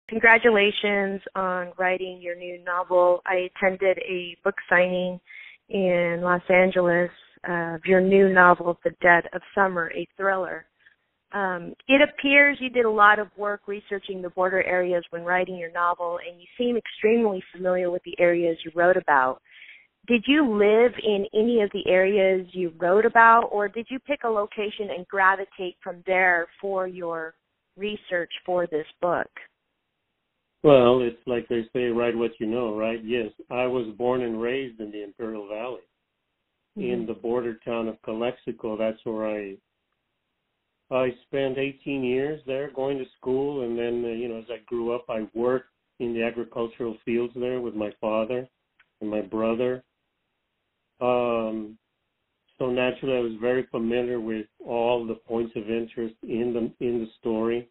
congratulations on writing your new novel. I attended a book signing in Los Angeles of your new novel, The Dead of Summer, a thriller. It appears you did a lot of work researching the border areas when writing your novel, and you seem extremely familiar with the areas you wrote about. Did you live in any of the areas you wrote about, or did you pick a location and gravitate from there for your research for this book? Well, it's like they say, write what you know, right? Yes, I was born and raised in the Imperial Valley, in the border town of Calexico. That's where I spent 18 years there going to school, and then, as I grew up, I worked in the agricultural fields there with my father and my brother. So naturally, I was very familiar with all the points of interest in the story.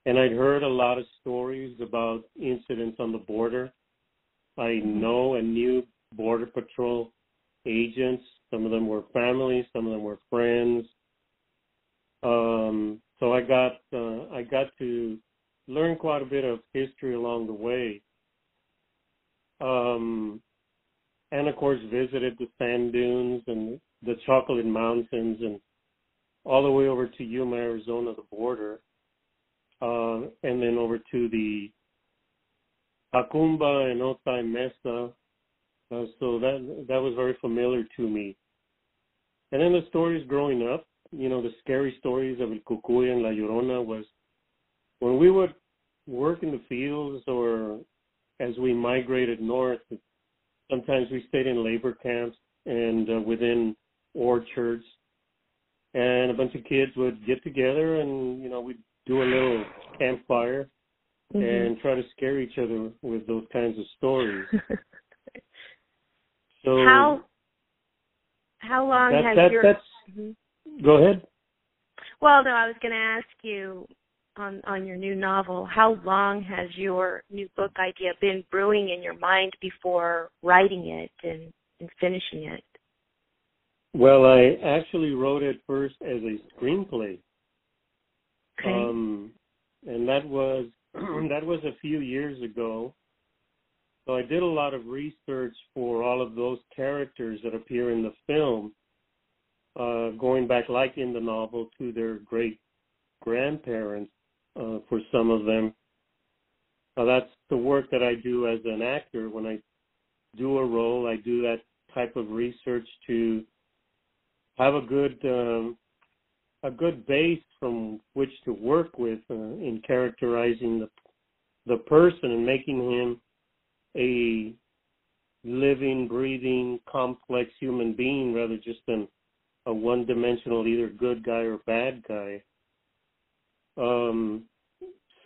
And I'd heard a lot of stories about incidents on the border. I know and knew Border Patrol agents. Some of them were families, some of them were friends. So I got to learn quite a bit of history along the way. And of course visited the sand dunes and the Chocolate Mountains and all the way over to Yuma, Arizona, the border. And then over to the Acumba and Otay Mesa. So that was very familiar to me. And then the stories growing up, the scary stories of El Cucuy and La Llorona was when we would work in the fields or as we migrated north, sometimes we stayed in labor camps and within orchards, and a bunch of kids would get together and, we'd do a little campfire and try to scare each other with those kinds of stories. So how long has your... Go ahead. Well, no, I was going to ask you on your new novel, how long has your new book idea been brewing in your mind before writing it and finishing it? Well, I actually wrote it first as a screenplay. Okay. And that was a few years ago. So I did a lot of research for all of those characters that appear in the film, going back, like in the novel, to their great-grandparents for some of them. That's the work that I do as an actor. When I do a role, I do that type of research to have a good base from which to work with in characterizing the person and making him a living, breathing, complex human being rather just than a one-dimensional either good guy or bad guy.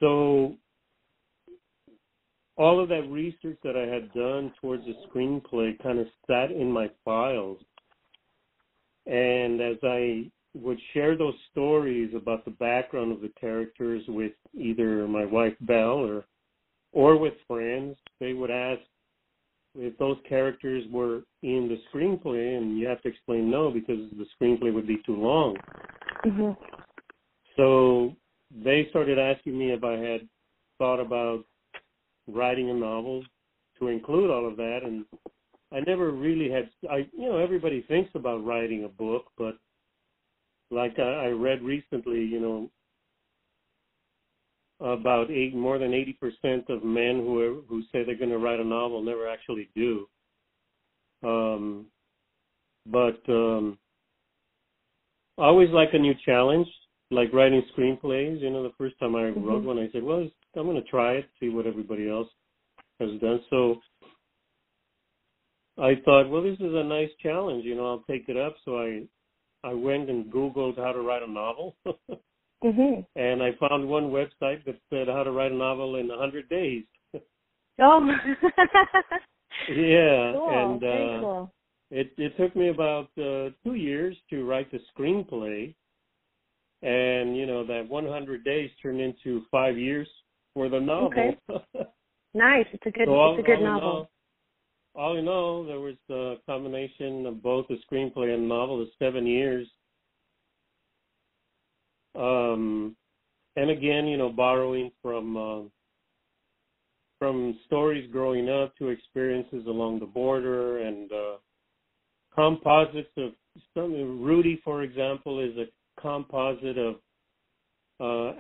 So all of that research that I had done towards the screenplay kind of sat in my files. And as I would share those stories about the background of the characters with either my wife, Belle, or with friends, they would ask if those characters were in the screenplay, and you have to explain no because the screenplay would be too long. So they started asking me if I had thought about writing a novel to include all of that, and I never really had. Everybody thinks about writing a book, but like I read recently, about more than 80% of men who say they're going to write a novel never actually do. But I always like a new challenge, like writing screenplays. The first time I wrote one, I said, well, I'm going to try it, see what everybody else has done. So I thought, well, this is a nice challenge. I'll take it up. So I went and Googled how to write a novel. And I found one website that said how to write a novel in 100 days. Oh. Yeah. Cool. And very cool. It took me about 2 years to write the screenplay. And, that 100 days turned into 5 years for the novel. Okay. Nice. It's a good novel. All in all, there was a combination of both the screenplay and the novel of 7 years. And again, borrowing from from stories growing up to experiences along the border and composites of something. Rudy, for example, is a composite of a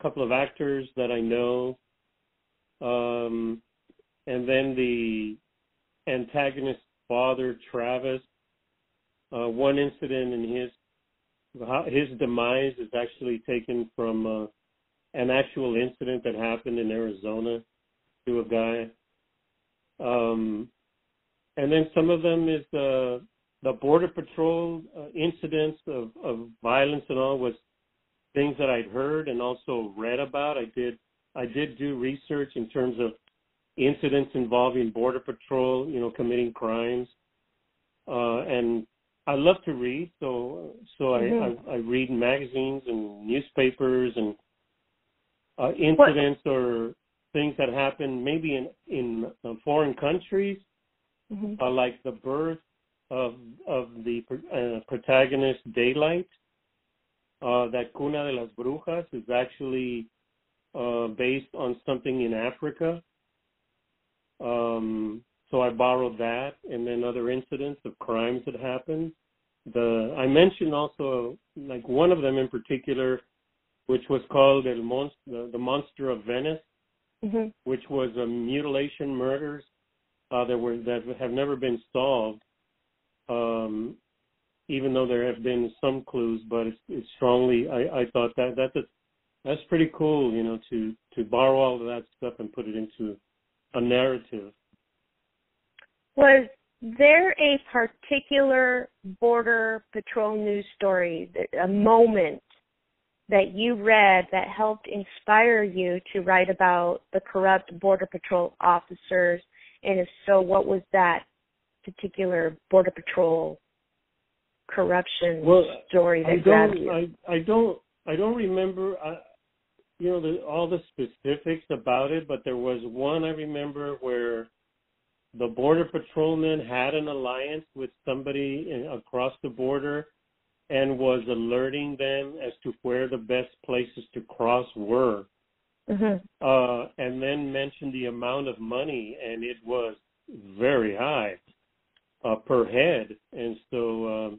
couple of actors that I know, and then the antagonist's father, Travis. One incident in his demise is actually taken from an actual incident that happened in Arizona to a guy. And then some of them is the Border Patrol incidents of violence and all was things that I'd heard and also read about. I did do research in terms of incidents involving Border Patrol, committing crimes. And I love to read, so I read magazines and newspapers and incidents or things that happen maybe in foreign countries, like the birth of the protagonist Daylight. That Cuna de las Brujas is actually based on something in Africa. So I borrowed that, and then other incidents of crimes that happened. I mentioned also, like one of them in particular, which was called the Monster of Venice, which was mutilation murders that have never been solved, even though there have been some clues. But it's strongly, I thought that's pretty cool, to borrow all of that stuff and put it into a narrative. Was there a particular Border Patrol news story, a moment that you read that helped inspire you to write about the corrupt Border Patrol officers? And if so, what was that particular Border Patrol corruption story that grabbed you? I don't remember, all the specifics about it, but there was one I remember where the Border Patrolman had an alliance with somebody across the border and was alerting them as to where the best places to cross were. And then mentioned the amount of money, and it was very high per head. And so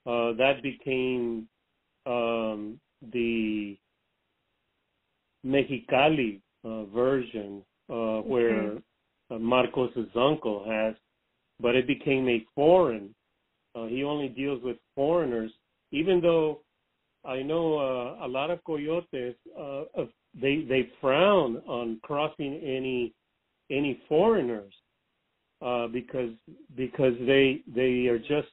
that became the Mexicali version where Marcos's uncle has, but it became a foreign. He only deals with foreigners, even though I know a lot of coyotes, they frown on crossing any foreigners because they are just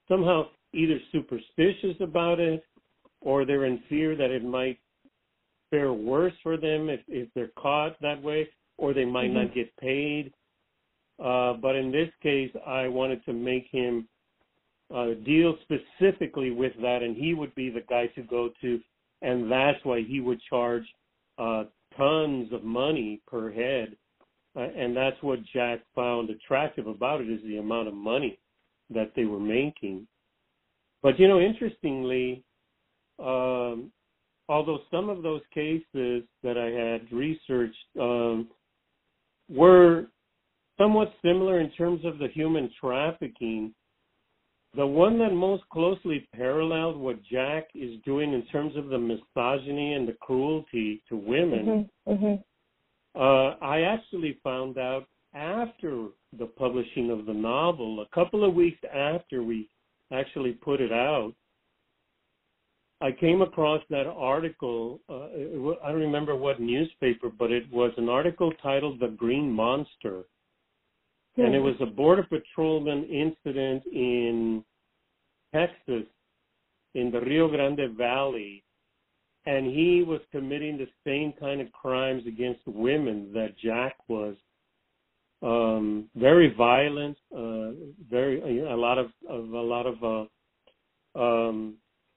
somehow either superstitious about it or they're in fear that it might fare worse for them if they're caught that way, or they might not get paid. But in this case, I wanted to make him deal specifically with that, and he would be the guy to go to, and that's why he would charge tons of money per head. And that's what Jack found attractive about it, is the amount of money that they were making. But, interestingly, although some of those cases that I had researched were somewhat similar in terms of the human trafficking, the one that most closely paralleled what Jack is doing in terms of the misogyny and the cruelty to women, I actually found out after the publishing of the novel, a couple of weeks after we actually put it out. I came across that article. I don't remember what newspaper, but it was an article titled "The Green Monster." And it was a Border Patrolman incident in Texas, in the Rio Grande Valley. And he was committing the same kind of crimes against women that Jack was. Very violent, a lot of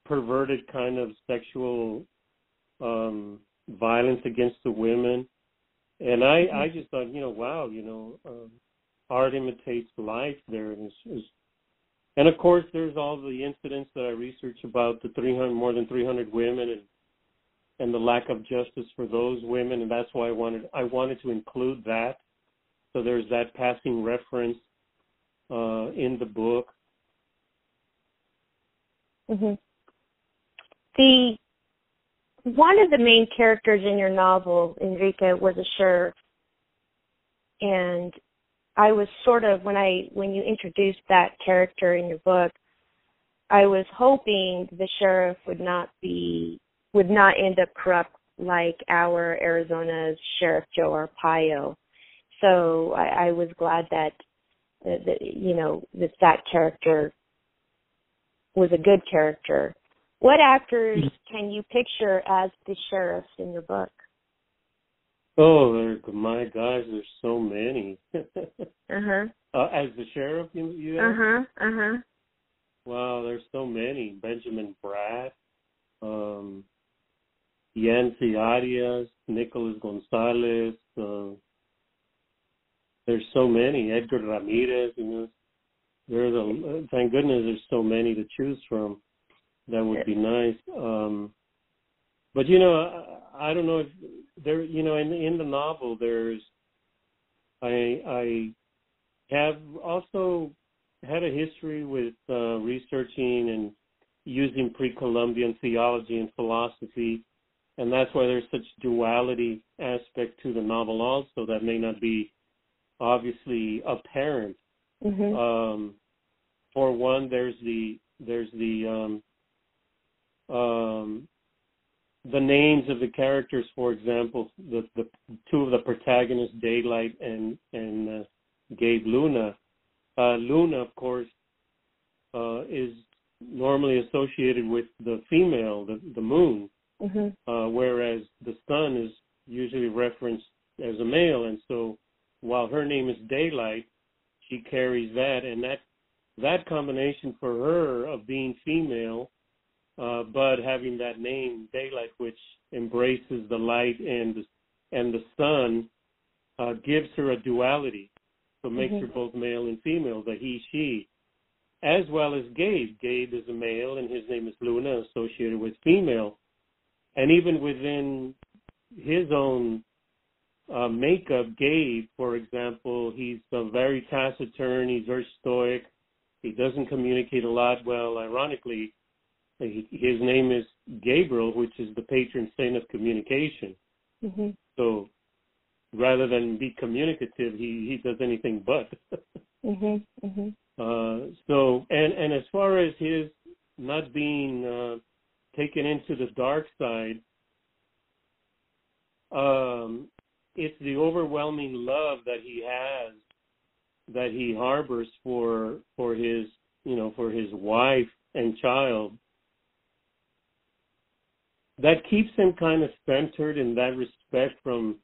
perverted kind of sexual violence against the women. And I just thought, wow, art imitates life there. And of course, there's all the incidents that I researched about the more than 300 women and the lack of justice for those women, and that's why I wanted to include that. So there's that passing reference in the book. Mm-hmm. One of the main characters in your novel, Enrique, was a sheriff, and I was sort of, when you introduced that character in your book, I was hoping the sheriff would not end up corrupt like our Arizona's Sheriff Joe Arpaio. So I was glad that that character was a good character. What actors can you picture as the sheriffs in your book? Oh, my gosh, there's so many. Uh-huh. As the sheriff, you asked? Uh-huh, uh-huh. Wow, there's so many. Benjamin Bratt, Yancy Arias, Nicholas Gonzalez. There's so many. Edgar Ramirez. Thank goodness there's so many to choose from. That would be nice. But I don't know if there. In the novel, I have also had a history with researching and using pre-Columbian theology and philosophy, and that's why there's such duality aspect to the novel also that may not be obviously apparent. Mm-hmm. For one, there's the names of the characters. For example, the two of the protagonists, Daylight and Gabe Luna. Luna, of course, is normally associated with the female, the moon, mm-hmm. Whereas the sun is usually referenced as a male. And so while her name is Daylight, she carries that, and that combination for her of being female, but having that name Daylight, which embraces the light and the sun, gives her a duality. So makes mm-hmm. her both male and female, the he, she, as well as Gabe. Gabe is a male, and his name is Luna, associated with female. And even within his own makeup, Gabe, for example, he's very taciturn, he's very stoic, he doesn't communicate a lot. Well, ironically, his name is Gabriel, which is the patron saint of communication. Mm-hmm. So rather than be communicative, he does anything but. Mm-hmm. Mm-hmm. So as far as his not being taken into the dark side, it's the overwhelming love that he has, that he harbors for his wife and child, that keeps him kind of centered in that respect from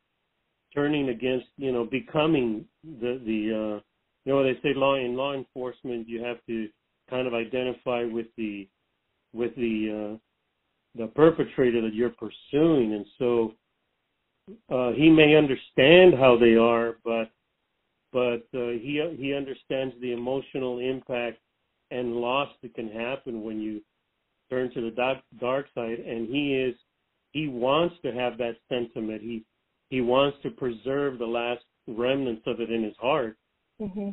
turning against, becoming the they say in law enforcement, you have to kind of identify with the perpetrator that you're pursuing. And so he may understand how they are, but he understands the emotional impact and loss that can happen when you turn to the dark side. And he wants to have that sentiment. He wants to preserve the last remnants of it in his heart. Mm-hmm.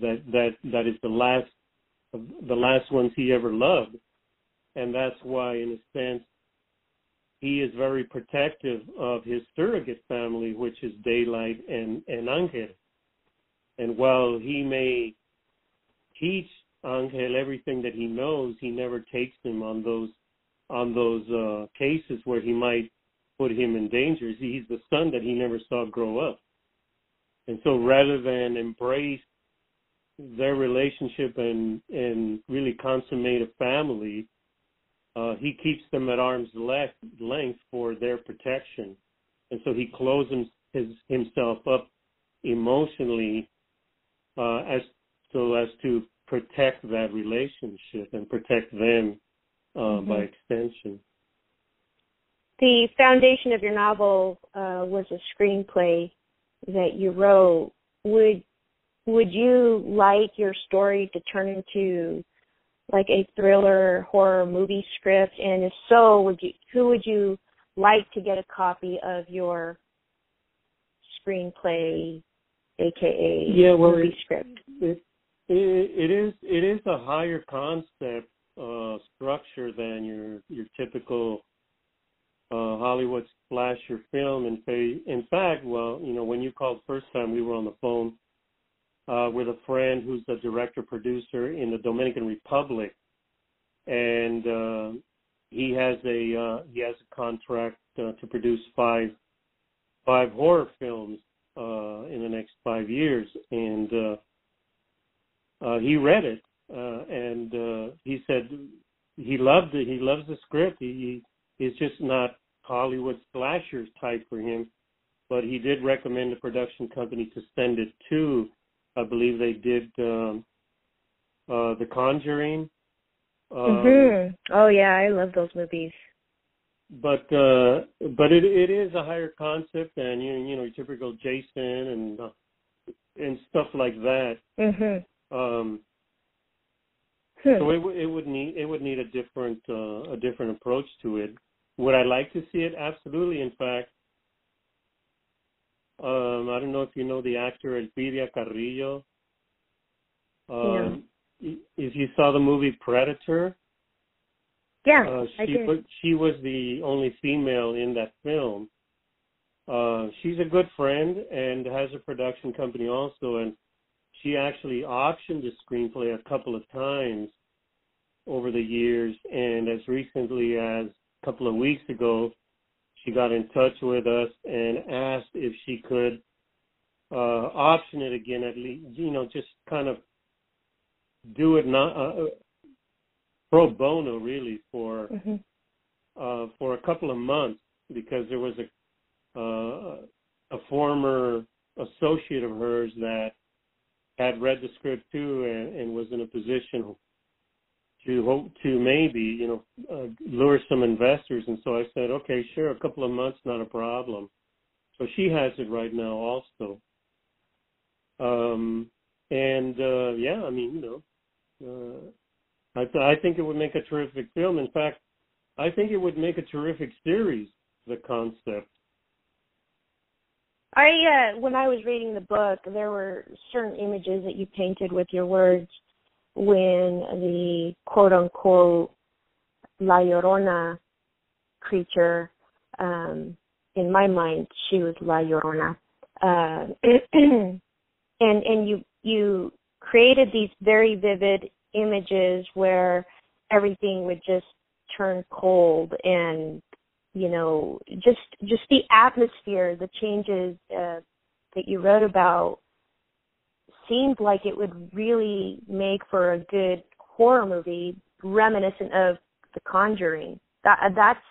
That is the last ones he ever loved, and that's why, in a sense, he is very protective of his surrogate family, which is Daylight and Angel. And while he may teach Angel everything that he knows, he never takes him on those cases where he might put him in danger. He's the son that he never saw grow up. And so rather than embrace their relationship and really consummate a family, he keeps them at arm's length for their protection. And so he closes himself up emotionally as to protect that relationship and protect them mm-hmm. by extension. The foundation of your novel was a screenplay that you wrote. Would you like your story to turn into like a thriller horror movie script? And if so, who would you like to get a copy of your screenplay, aka movie script? It is a higher concept structure than your typical Hollywood slasher film. In fact, well, when you called first time, we were on the phone with a friend who's the director producer in the Dominican Republic, and he has a contract to produce five horror films in the next 5 years, and he read it and he said he loved it. He loves the script. It's just not Hollywood slashers type for him, but he did recommend the production company to send it to. I believe they did The Conjuring. Oh yeah, I love those movies. But it is a higher concept than your typical Jason and stuff like that. So it would need a different approach to it. Would I like to see it? Absolutely. In fact, I don't know if you know the actor Elpidia Carrillo. If you saw the movie Predator, I did. She was the only female in that film. She's a good friend and has a production company also, and she actually auctioned the screenplay a couple of times over the years, and as recently as a couple of weeks ago, she got in touch with us and asked if she could auction it again, at least, just kind of do it not pro bono, really, for a couple of months, because there was a former associate of hers that had read the script too and was in a position to hope to maybe, lure some investors. And so I said, okay, sure, a couple of months, not a problem. So she has it right now also. I think it would make a terrific film. In fact, I think it would make a terrific series, the concept. When I was reading the book, there were certain images that you painted with your words when the quote-unquote La Llorona creature, in my mind, she was La Llorona. And you created these very vivid images where everything would just turn cold, and just the atmosphere, the changes that you wrote about seemed like it would really make for a good horror movie, reminiscent of The Conjuring. That's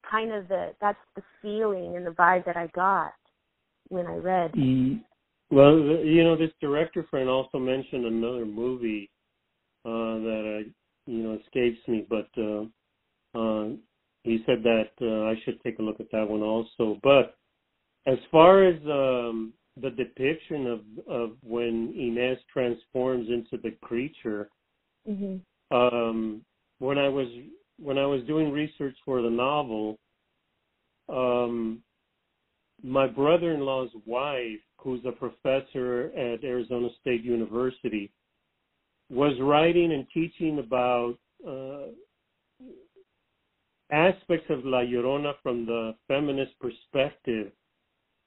kind of that's the feeling and the vibe that I got when I read. Well, this director friend also mentioned another movie that escapes me, but he said that I should take a look at that one also. But as far as the depiction of when Inez transforms into the creature, when I was doing research for the novel, my brother-in-law's wife, who's a professor at Arizona State University, was writing and teaching about aspects of La Llorona from the feminist perspective.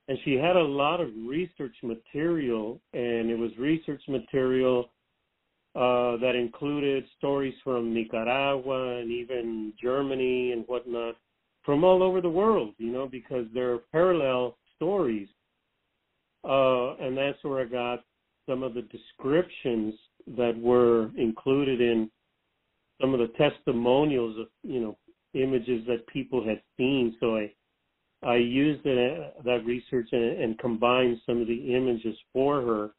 And she had a lot of research material, and it was research material that included stories from Nicaragua and even Germany and whatnot, from all over the world, because there are parallel stories. And that's where I got some of the descriptions that were included in some of the testimonials of, images that people had seen. So I used that research and combined some of the images for her.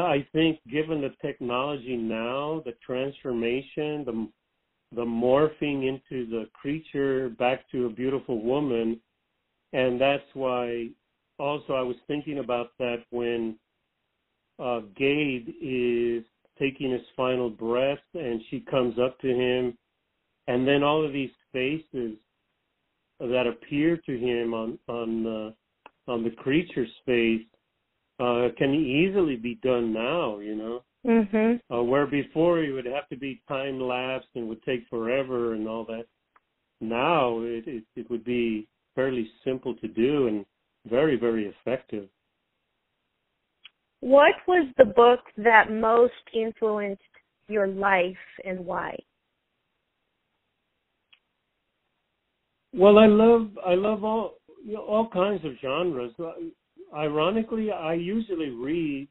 I think given the technology now, the transformation, the morphing into the creature back to a beautiful woman, and that's why also I was thinking about that when Gabe is taking his final breath, and she comes up to him, and then all of these faces that appear to him on the creature's face can easily be done now, you know. Mm-hmm. Where before it would have to be time lapse and would take forever and all that. Now it would be fairly simple to do and very, very effective. What was the book that most influenced your life and why? Well, I love all kinds of genres. Ironically, I usually read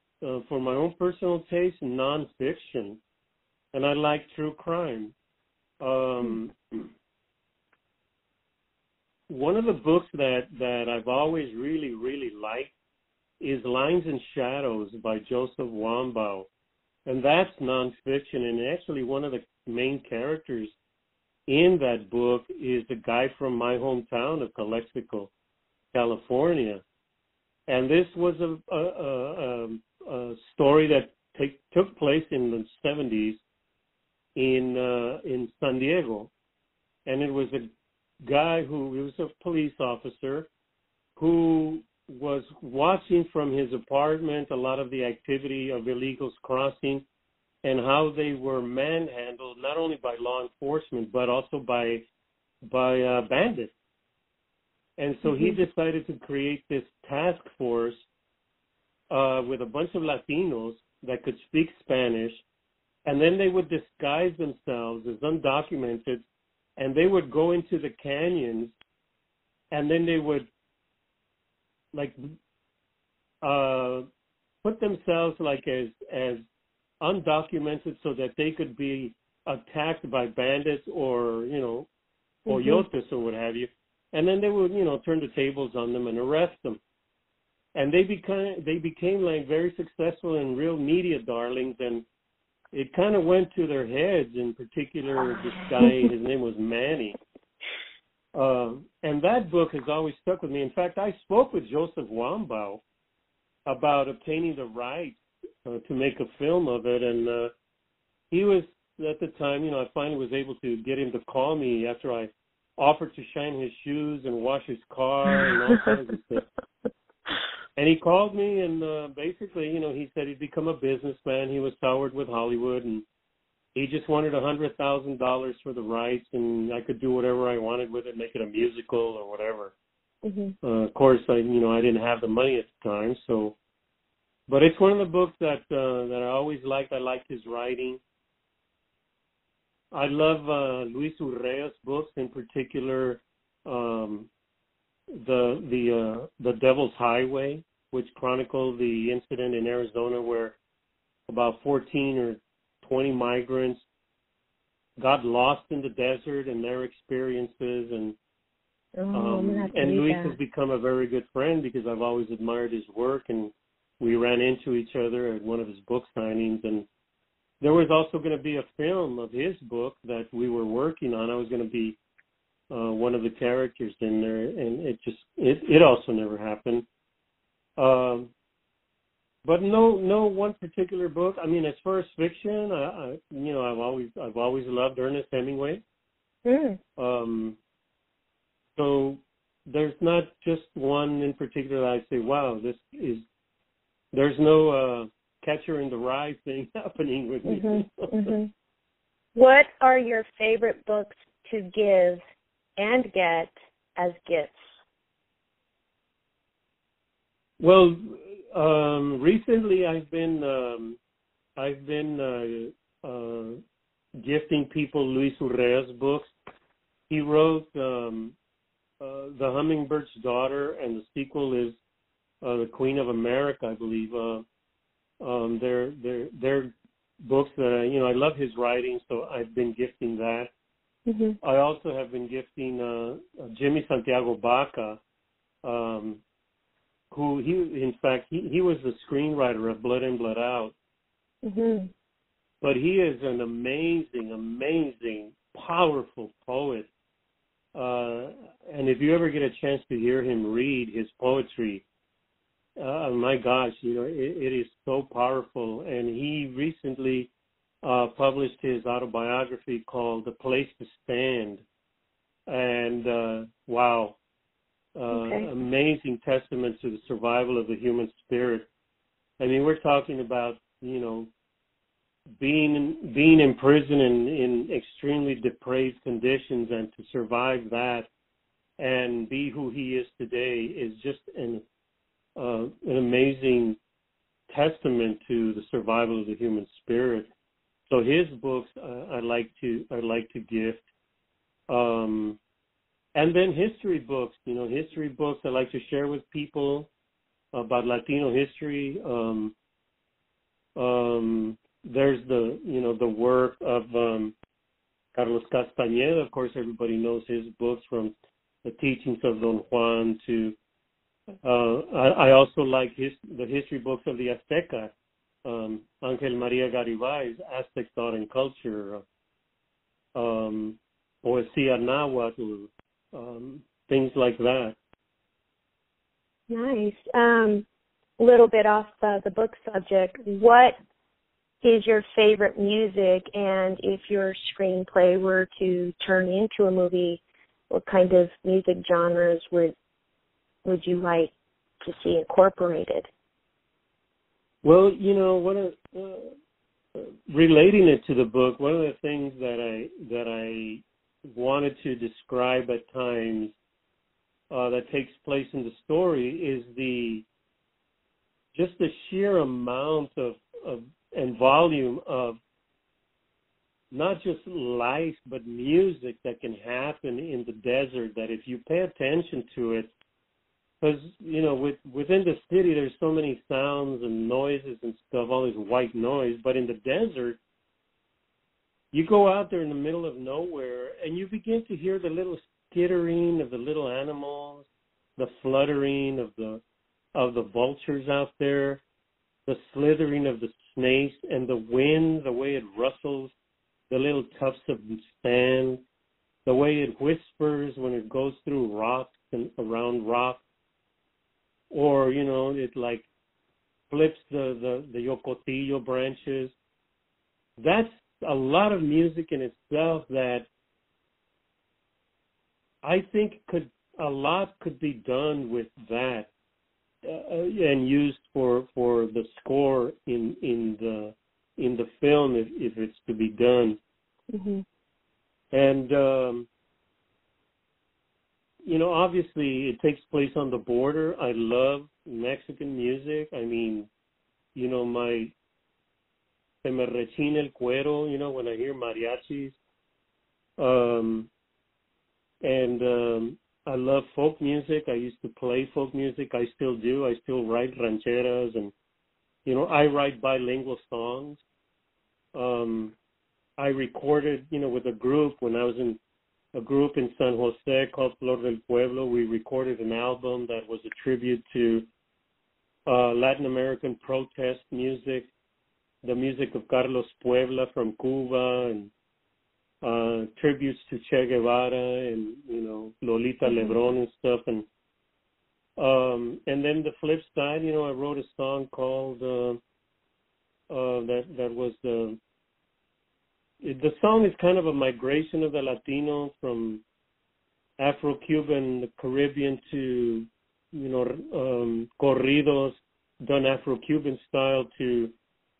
for my own personal taste nonfiction, and I like true crime. One of the books that I've always really, really liked is Lines and Shadows by Joseph Wambaugh, and that's nonfiction. And actually, one of the main characters in that book is the guy from my hometown of Calexico, California. And this was a story that took place in the 70s in San Diego. And it was a guy who was a police officer who was watching from his apartment a lot of the activity of illegals crossing and how they were manhandled not only by law enforcement but also by bandits. And so he decided to create this task force with a bunch of Latinos that could speak Spanish, and then they would disguise themselves as undocumented, and they would go into the canyons, and then they would put themselves as undocumented so that they could be attacked by bandits or coyotes or what have you, and then they would turn the tables on them and arrest them. And they became like very successful and real media darlings, and it kind of went to their heads. In particular, this guy, his name was Manny. And that book has always stuck with me. In fact, I spoke with Joseph Wambaugh about obtaining the rights to make a film of it. And he was, at the time, I finally was able to get him to call me after I offered to shine his shoes and wash his car and all kinds of stuff. And he called me and basically, he said he'd become a businessman. He was soured with Hollywood, and he just wanted $100,000 for the rights, and I could do whatever I wanted with it, make it a musical or whatever. Of course, I didn't have the money at the time, so. But it's one of the books that I always liked. I liked his writing. I love Luis Urrea's books, in particular, the Devil's Highway, which chronicled the incident in Arizona where about 14 or 20 migrants got lost in the desert and their experiences, and Luis has become a very good friend because I've always admired his work, and we ran into each other at one of his book signings. And there was also going to be a film of his book that we were working on. I was going to be one of the characters in there, and it also never happened. But no one particular book. I mean, as far as fiction, I've always loved Ernest Hemingway. So there's not just one in particular that I say, wow, there's no Catcher in the Rye thing happening with me. What are your favorite books to give and get as gifts? Well, recently I've been gifting people Luis Urrea's books. He wrote The Hummingbird's Daughter, and the sequel is The Queen of America, I believe. They're books that I love his writing, so I've been gifting that. I also have been gifting Jimmy Santiago Baca, who he was the screenwriter of Blood In, Blood Out. But he is an amazing, powerful poet. And if you ever get a chance to hear him read his poetry, my gosh, it is so powerful. And he recently published his autobiography called The Place to Stand. And wow, amazing testament to the survival of the human spirit. I mean, we're talking about, you know, being in prison in extremely depraved conditions, and to survive that and be who he is today is just an amazing testament to the survival of the human spirit. So his books I'd like to gift, and then history books. You know, history books I like to share with people about Latino history. There's the work of Carlos Castañeda. Of course, everybody knows his books, from the Teachings of Don Juan to. I also like the history books of the Azteca. Ángel María Garibay's Aztec Thought and Culture, Poesía Náhuatl, things like that. Nice. Little bit off the book subject. What is your favorite music, and if your screenplay were to turn into a movie, what kind of music genres would you like to see incorporated? Well, you know, relating it to the book, one of the things that I wanted to describe at times that takes place in the story is the sheer amount of and volume of not just life but music that can happen in the desert, that if you pay attention to it, because, you know, within the city there's so many sounds and noises and stuff, all this white noise, but in the desert you go out there in the middle of nowhere and you begin to hear the little skittering of the little animals, the fluttering of the vultures out there, the slithering of the snakes, and the wind, the way it rustles the little tufts of sand, the way it whispers when it goes through rocks and around rocks, or, you know, it like flips the yocotillo branches. That's a lot of music in itself that I think a lot could be done with that and used for the score in the film if it's to be done. Mm-hmm. And you know, obviously it takes place on the border. I love Mexican music. I mean, you know, se me rechina el cuero, you know, when I hear mariachis. And I love folk music. I used to play folk music. I still do. I still write rancheras, and, you know, I write bilingual songs. I recorded, you know, with a group when I was in a group in San Jose called Flor del Pueblo. We recorded an album that was a tribute to Latin American protest music, the music of Carlos Puebla from Cuba, and tributes to Che Guevara and, you know, Lolita Lebrón and stuff. And then the flip side, you know, I wrote a song called that was the song is kind of a migration of the Latinos from Afro-Cuban, the Caribbean, to, you know, corridos done Afro-Cuban style, to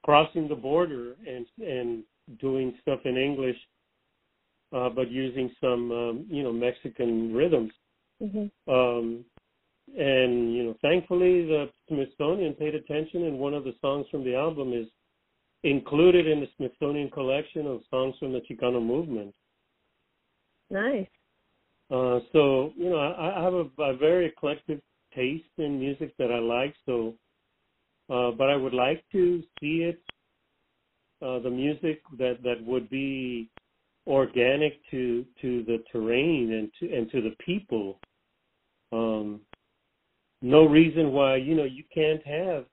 crossing the border and doing stuff in English, but using some, you know, Mexican rhythms. Mm-hmm. And, you know, thankfully the Smithsonian paid attention, and one of the songs from the album is included in the Smithsonian collection of songs from the Chicano movement. Nice. So, you know, I have a very eclectic taste in music that I like, so, but I would like to see it, the music that would be organic to the terrain and to the people. No reason why, you know, you can't have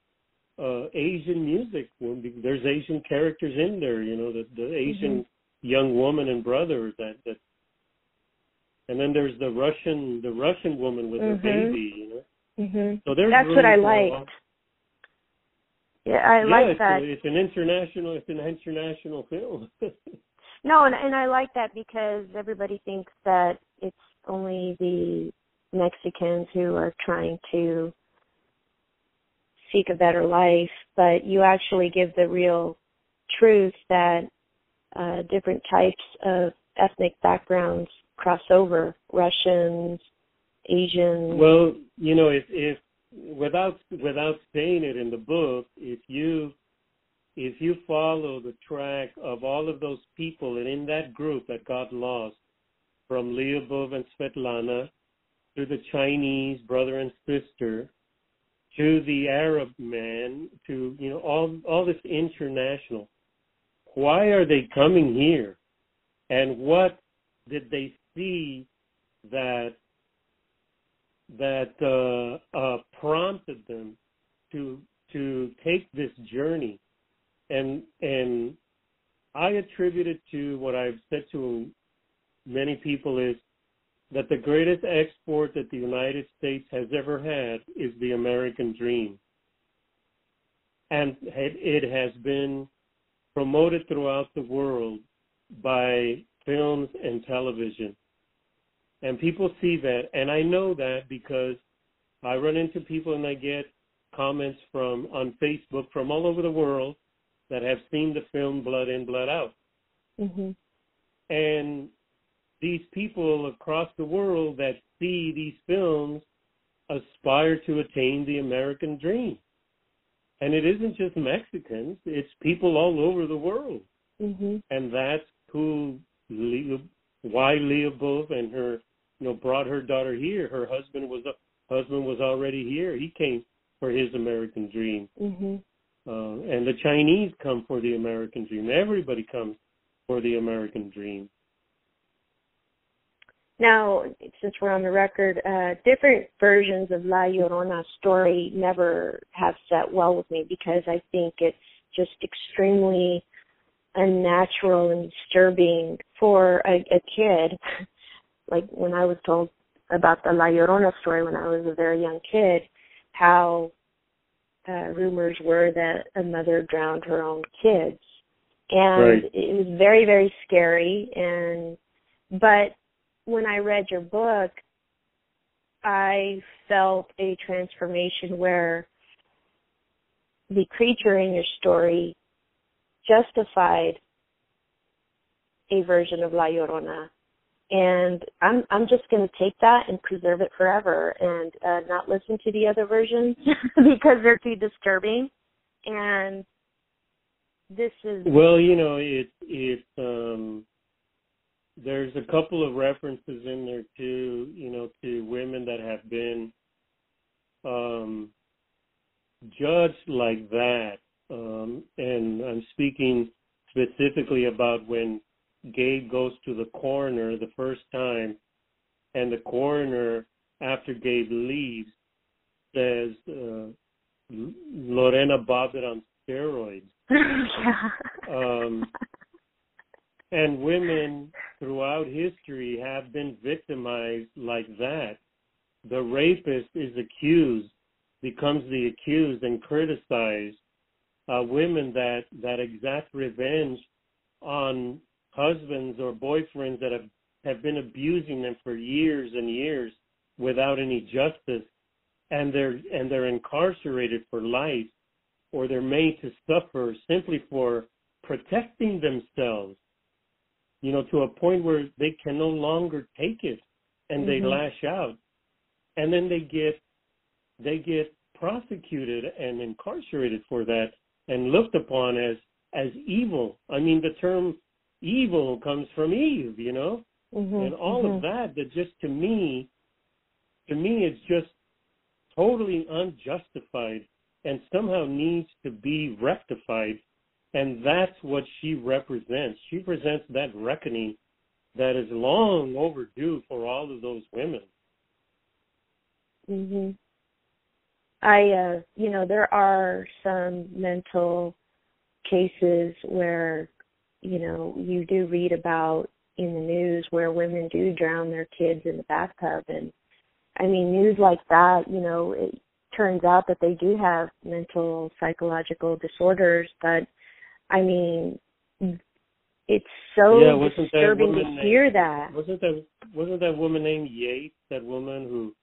Asian music. There's Asian characters in there, you know, the Asian young woman and brother that, and then there's the Russian woman with her baby, you know. So there's that's what I liked. Yeah, I like that. It's an international film. No, and I like that because everybody thinks that it's only the Mexicans who are trying to seek a better life, but you actually give the real truth that different types of ethnic backgrounds cross over, Russians, Asians. Well, if without saying it in the book, if you follow the track of all of those people and in that group that got lost, from Lyubov and Svetlana to the Chinese brother and sister to the Arab man to all this international, why are they coming here, and what did they see that prompted them to take this journey? And I attribute it to what I've said to many people is that the greatest export that the United States has ever had is the American dream. And it has been promoted throughout the world by films and television. And people see that. And I know that because I run into people and I get comments on Facebook from all over the world that have seen the film Blood In, Blood Out. Mm-hmm. And these people across the world that see these films aspire to attain the American dream. And it isn't just Mexicans, it's people all over the world. Mm-hmm. And that's why Lyubov and her, brought her daughter here. Her husband was already here. He came for his American dream. Mm-hmm. And the Chinese come for the American dream. Everybody comes for the American dream. Now, since we're on the record, different versions of La Llorona's story never have sat well with me because I think it's just extremely unnatural and disturbing for a kid. Like when I was told about the La Llorona story when I was a very young kid, how rumors were that a mother drowned her own kids. And right. It was very, very scary. But when I read your book, I felt a transformation where the creature in your story justified a version of La Llorona. And I'm just going to take that and preserve it forever and not listen to the other versions because they're too disturbing. And this is... Well, there's a couple of references in there to women that have been judged like that. And I'm speaking specifically about when Gabe goes to the coroner the first time, and the coroner, after Gabe leaves, says, Lorena bobbed on steroids. And women throughout history have been victimized like that. The rapist is accused, becomes the accused and criticized. Women that exact revenge on husbands or boyfriends that have been abusing them for years and years without any justice, and they're incarcerated for life, or they're made to suffer simply for protecting themselves, to a point where they can no longer take it, and they lash out, and then they get prosecuted and incarcerated for that and looked upon as evil. I mean, the term evil comes from Eve, and all of that just to me it's just totally unjustified and somehow needs to be rectified. And that's what she represents. She presents that reckoning that is long overdue for all of those women. Mhm. There are some mental cases where, you do read about in the news where women do drown their kids in the bathtub. And, I mean, news like that, turns out that they do have mental, psychological disorders. But, I mean, it's so disturbing to hear that. Wasn't that woman named Yates, that woman who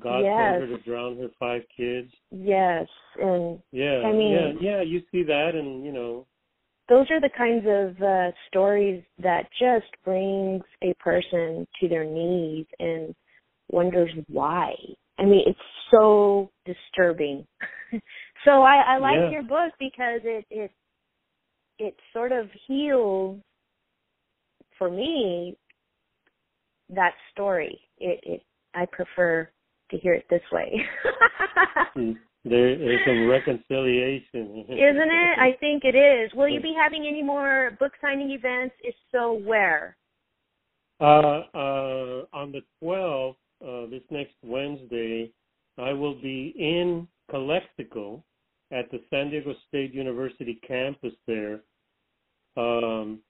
God told her to drown her 5 kids? Yes. And I mean, you see that, and, you know. Those are the kinds of stories that just brings a person to their knees and wonders why. I mean, it's so disturbing. So I like your book because it sort of heals, for me, that story. I prefer to hear it this way. There is some reconciliation. Isn't it? I think it is. Will you be having any more book signing events? If so, where? On the 12th, this next Wednesday, I will be in Calexico at the San Diego State University campus there, doing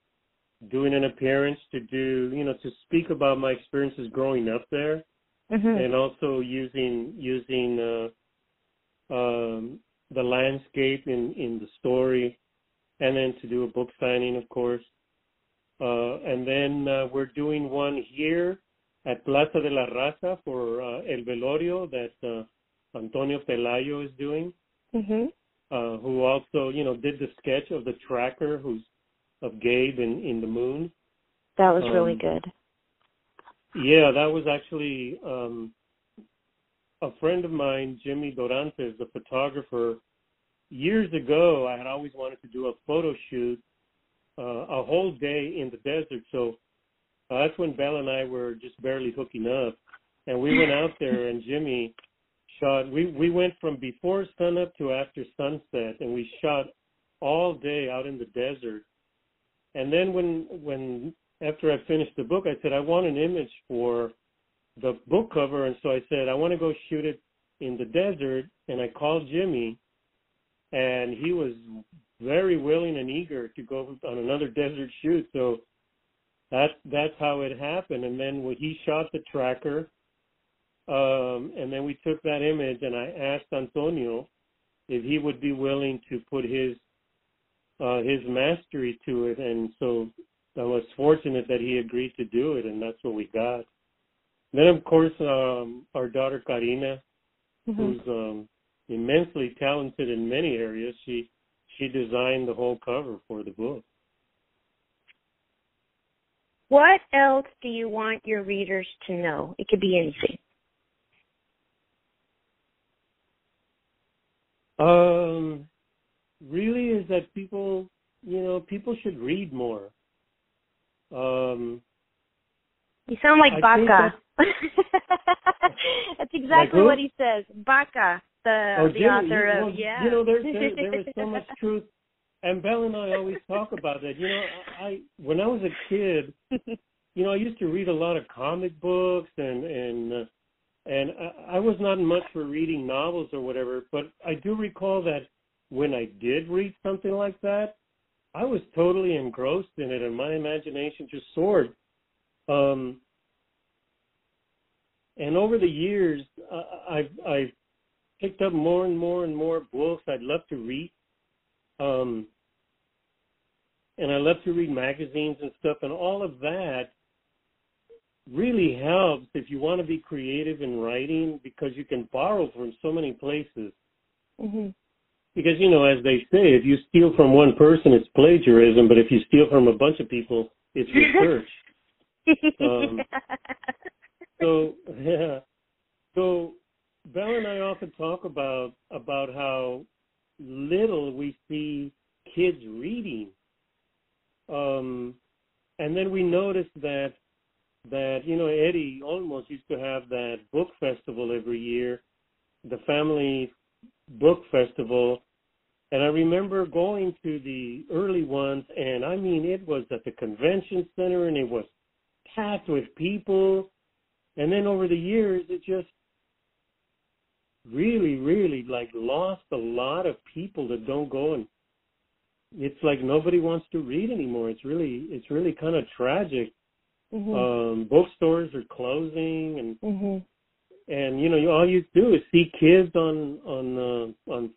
an appearance to speak about my experiences growing up there, and also using the landscape in the story, and then to do a book signing, of course. And then we're doing one here at Plaza de la Raza for El Velorio that Antonio Pelayo is doing, who also, did the sketch of the tracker of Gabe in the moon. That was really good. Yeah, that was actually a friend of mine, Jimmy Dorantes, the photographer. Years ago, I had always wanted to do a photo shoot a whole day in the desert. So that's when Belle and I were just barely hooking up. And we went out there, and Jimmy shot. We went from before sunup to after sunset, and we shot all day out in the desert. And then when after I finished the book, I said, I want an image for the book cover. And so I said, I want to go shoot it in the desert. And I called Jimmy, and he was very willing and eager to go on another desert shoot. So that's how it happened. And then when he shot the tracker, and then we took that image, and I asked Antonio if he would be willing to put his mastery to it. And so I was fortunate that he agreed to do it, and that's what we got. Then, of course, our daughter Karina, who's immensely talented in many areas, she designed the whole cover for the book. What else do you want your readers to know? It could be anything. Really is that people should read more. You sound like Baca. That's exactly what he says. Baca, the author of, there is so much truth. And Belle and I always talk about that. When I was a kid, I used to read a lot of comic books, and I was not much for reading novels or whatever, but I do recall that when I did read something like that, I was totally engrossed in it, and my imagination just soared. And over the years, I've picked up more and more and more books I'd love to read. And I love to read magazines and stuff, and all of that really helps if you want to be creative in writing, because you can borrow from so many places. Because, as they say, if you steal from one person, it's plagiarism, but if you steal from a bunch of people, it's research. So Belle and I often talk about how little we see kids reading. And then we noticed that Eddie almost used to have that book festival every year, the family book festival. And I remember going to the early ones, and I mean, it was at the convention center, and it was packed with people. And then over the years, it just really, really lost a lot of people that don't go, and it's like nobody wants to read anymore. It's really kind of tragic. Bookstores are closing, And all you do is see kids on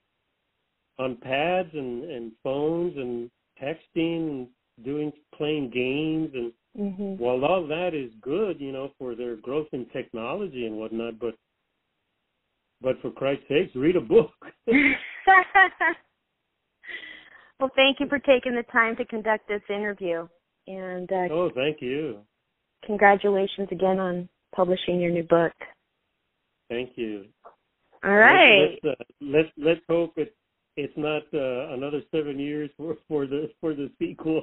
pads and phones and texting, and playing games, and while all that is good, for their growth in technology and whatnot, but for Christ's sakes, read a book. Well, thank you for taking the time to conduct this interview. And thank you. Congratulations again on publishing your new book. Thank you. All right. Let's hope it's not another 7 years for the sequel.